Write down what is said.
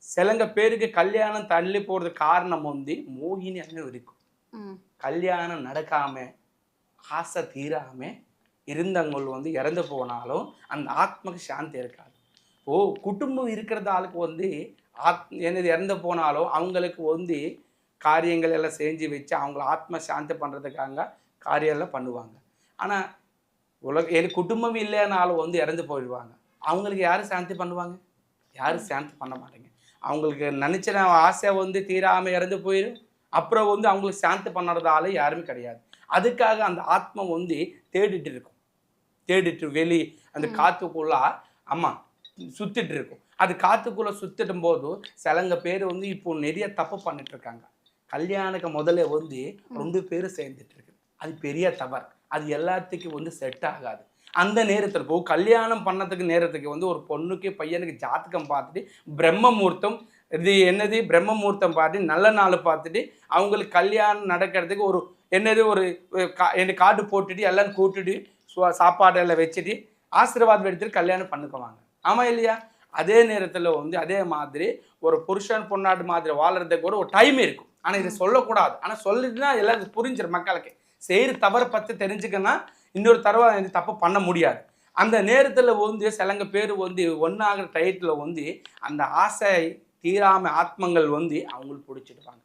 சிலங்க பேருக்கு கல்யாணம் தள்ளி போறது காரணம் வந்து மோகினி அங்கே இருக்கும். கல்யாணம் நடக்காம ஆசை தீராம இருந்தவங்க வந்து இறந்து போனாலும் அந்த ஆத்மக்கு சாந்தி இருக்காது. ஓ குடும்பம் இருக்கிறது ஆளுக்கு வந்து என்னது இறந்து போனாலும் அவங்களுக்கு வந்து காரியங்கள் எல்லாம் செஞ்சு வச்சு அவங்கள ஆத்ம சாந்தி பண்ணுறதுக்காக காரியம் எல்லாம் பண்ணுவாங்க. ஆனால் எனக்கு குடும்பம் இல்லைனாலும் வந்து இறந்து போயிடுவாங்க. அவங்களுக்கு யாரும் சாந்தி பண்ணுவாங்க? யாரும் சாந்தி பண்ண மாட்டாங்க. அவங்களுக்கு நினச்ச ஆசை வந்து தீராமல் இறந்து போயிடும். அப்புறம் வந்து அவங்களுக்கு சாந்தி பண்ணுறதால யாருமே கிடையாது. அதுக்காக அந்த ஆத்மா வந்து தேடிட்டு இருக்கும். தேடிட்டு அந்த காத்துக்குள்ள அம்மா சுத்திட்டு இருக்கும். அது காத்துக்குள்ள சுத்திடும் போது சிலங்க பேர் வந்து இப்போ நிறைய தப்பு பண்ணிட்டு இருக்காங்க. கல்யாணுக்கு முதல்ல வந்து 2 பேரும் சேர்ந்துட்டு இருக்கு. அது பெரிய தவறு. அது எல்லாத்துக்கும் வந்து செட் ஆகாது. அந்த நேரத்தில் கல்யாணம் பண்ணதுக்கு நேரத்துக்கு வந்து ஒரு பொண்ணுக்கு பையனுக்கு ஜாதகம் பார்த்துட்டு பிரம்ம முகூர்த்தம் இது என்னது பிரம்ம முகூர்த்தம் பார்த்து நல்ல நாள் பார்த்துட்டு அவங்களுக்கு கல்யாணம் நடக்கிறதுக்கு ஒரு என்னது ஒரு கார்டு போட்டுட்டு எல்லாம் கூட்டுட்டு சாப்பாடெல்லாம் வச்சுட்டு ஆசீர்வாதம் எடுத்துட்டு கல்யாணம் பண்ணிக்குவாங்க. ஆமாம் இல்லையா? அதே நேரத்தில் வந்து அதே மாதிரி ஒரு புருஷன் பொண்ணாட்டு மாதிரி வாழ்கிறதுக்கு ஒரு டைம் இருக்கும். ஆனால் இதை சொல்லக்கூடாது. ஆனால் சொல்லிட்டுனா எல்லாருக்கும் புரிஞ்சிடும். மக்களுக்கு செய்கிற தவறை பற்றி தெரிஞ்சுக்கன்னா இன்னொரு தடவை தப்பு பண்ண முடியாது. அந்த நேரத்தில் வந்து சிலங்க பேர் வந்து ஒன்றாகிற டயத்தில் வந்து அந்த ஆசை தீராமல் ஆத்மங்கள் வந்து அவங்களுக்கு பிடிச்சிடுவாங்க.